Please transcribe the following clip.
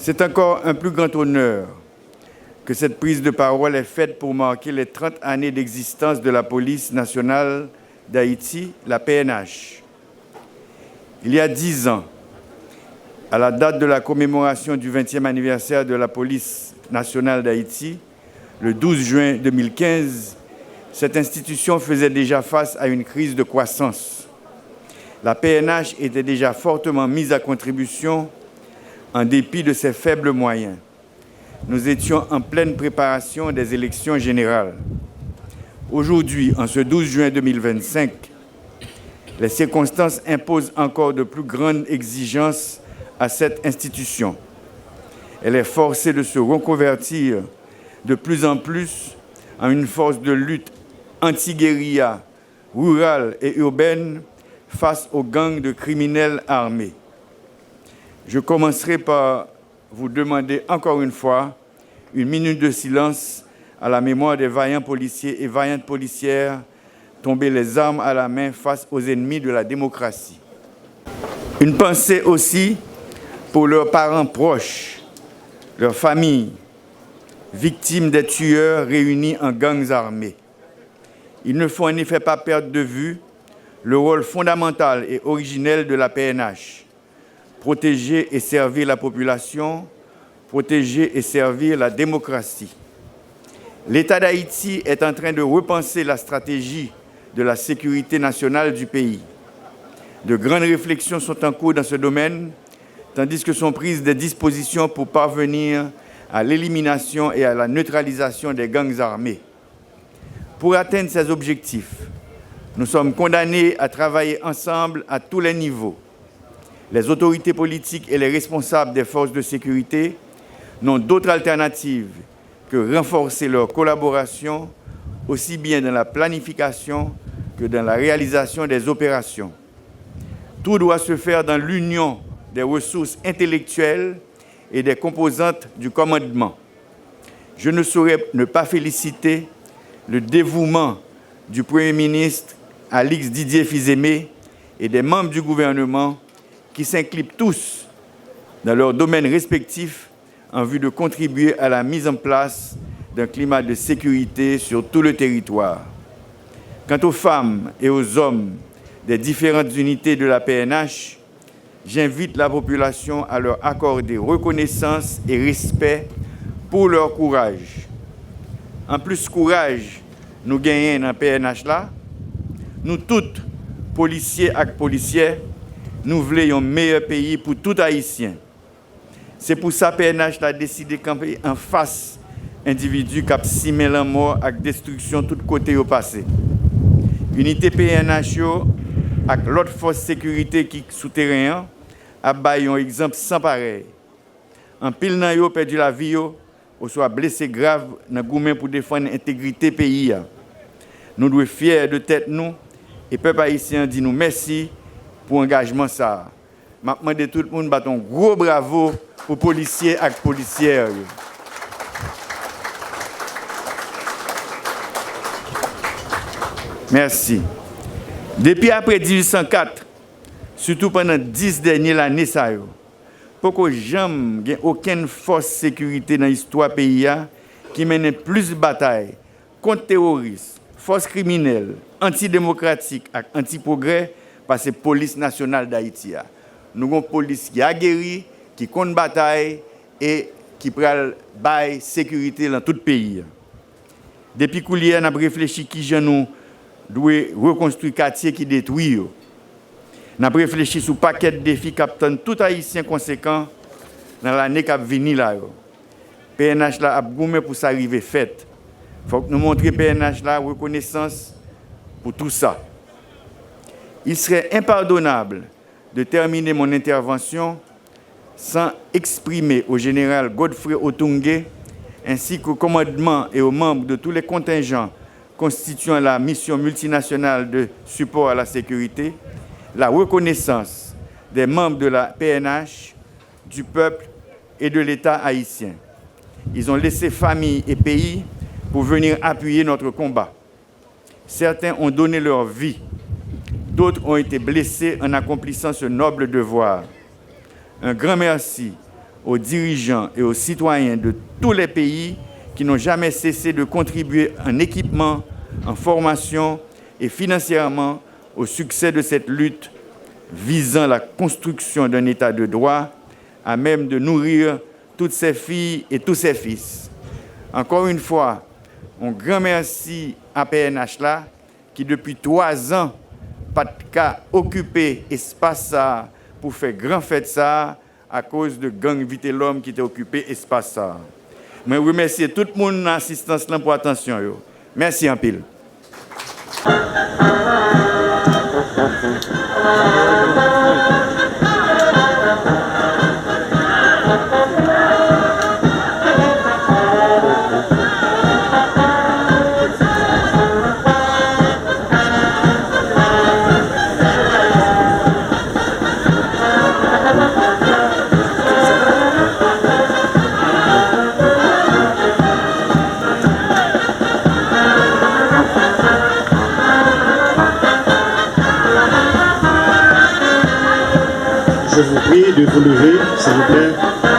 C'est encore un plus grand honneur que cette prise de parole est faite pour marquer les 30 années d'existence de la police nationale d'Haïti, la PNH. Il y a 10 ans, à la date de la commémoration du 20e anniversaire de la police nationale d'Haïti, le 12 juin 2015, cette institution faisait déjà face à une crise de croissance. La PNH était déjà fortement mise à contribution en dépit de ses faibles moyens. Nous étions en pleine préparation des élections générales. Aujourd'hui, en ce 12 juin 2025, les circonstances imposent encore de plus grandes exigences à cette institution. Elle est forcée de se reconvertir de plus en plus en une force de lutte anti-guérilla, rurale et urbaine face aux gangs de criminels armés. Je commencerai par vous demander encore une fois une minute de silence à la mémoire des vaillants policiers et vaillantes policières tombés les armes à la main face aux ennemis de la démocratie. Une pensée aussi pour leurs parents proches, leurs familles, victimes des tueurs réunis en gangs armés. Il ne faut en effet pas perdre de vue le rôle fondamental et originel de la PNH. Protéger et servir la population, protéger et servir la démocratie. L'État d'Haïti est en train de repenser la stratégie de la sécurité nationale du pays. De grandes réflexions sont en cours dans ce domaine, tandis que sont prises des dispositions pour parvenir à l'élimination et à la neutralisation des gangs armés. Pour atteindre ces objectifs, nous sommes condamnés à travailler ensemble à tous les niveaux. Les autorités politiques et les responsables des forces de sécurité n'ont d'autre alternative que renforcer leur collaboration, aussi bien dans la planification que dans la réalisation des opérations. Tout doit se faire dans l'union des ressources intellectuelles et des composantes du commandement. Je ne saurais ne pas féliciter le dévouement du Premier ministre Alix Didier Fils-Aimé et des membres du gouvernement qui s'inclinent tous dans leurs domaines respectifs en vue de contribuer à la mise en place d'un climat de sécurité sur tout le territoire. Quant aux femmes et aux hommes des différentes unités de la PNH, j'invite la population à leur accorder reconnaissance et respect pour leur courage. En plus courage, nous gagnons dans la PNH là, nous tous, policiers et policières, nous voulons un meilleur pays pour tout Haïtien. C'est pour ça que PNH a décidé de camper en face individus qui ont simé la mort avec destruction de tous côtés au passé. Unité PNH avec l'autre force de sécurité qui est souterrain a baillé un exemple sans pareil. En pile nan yo perdu la vie ou soit blessé grave dans goumen pour défendre l'intégrité du pays. Nous devons être fiers de tête nous et peuple haïtien dit nous merci pour l'engagement ça. Je demande tout le monde battre un gros bravo aux policiers et policières. Merci. Depuis après 1804, surtout pendant 10 dernières années, pourquoi jamais il n'y a aucune force de sécurité dans l'histoire du pays qui mène plus de batailles contre les terroristes, forces criminelles, antidémocratiques et anti-progrès par la police nationale d'Haïti. Nous avons une police qui a guéri, qui compte bataille et qui prend la sécurité dans tout le pays. Depuis que nous avons réfléchi qui nous doit reconstruire les quartiers qui détruisent. Nous avons réfléchi sur un paquet de défis qui attendent tout Haïtien conséquent dans l'année qui vient. PNH là a goumé pour ça arriver fait. Il faut que nous montrions PNH là reconnaissance pour tout ça. Il serait impardonnable de terminer mon intervention sans exprimer au général Godfrey Otungue ainsi qu'au commandement et aux membres de tous les contingents constituant la mission multinationale de support à la sécurité, la reconnaissance des membres de la PNH, du peuple et de l'État haïtien. Ils ont laissé famille et pays pour venir appuyer notre combat. Certains ont donné leur vie, d'autres ont été blessés en accomplissant ce noble devoir. Un grand merci aux dirigeants et aux citoyens de tous les pays qui n'ont jamais cessé de contribuer en équipement, en formation et financièrement au succès de cette lutte visant la construction d'un État de droit à même de nourrir toutes ses filles et tous ses fils. Encore une fois, un grand merci à PNH là, qui depuis 3 ans, pas de cas occupé espace ça pour faire grand fête ça à cause de gang Vite l'homme qui était occupé espace ça. Je remercie tout le monde dans l'assistance là pour attention. Merci en pile. Je vous prie de vous lever, s'il vous plaît.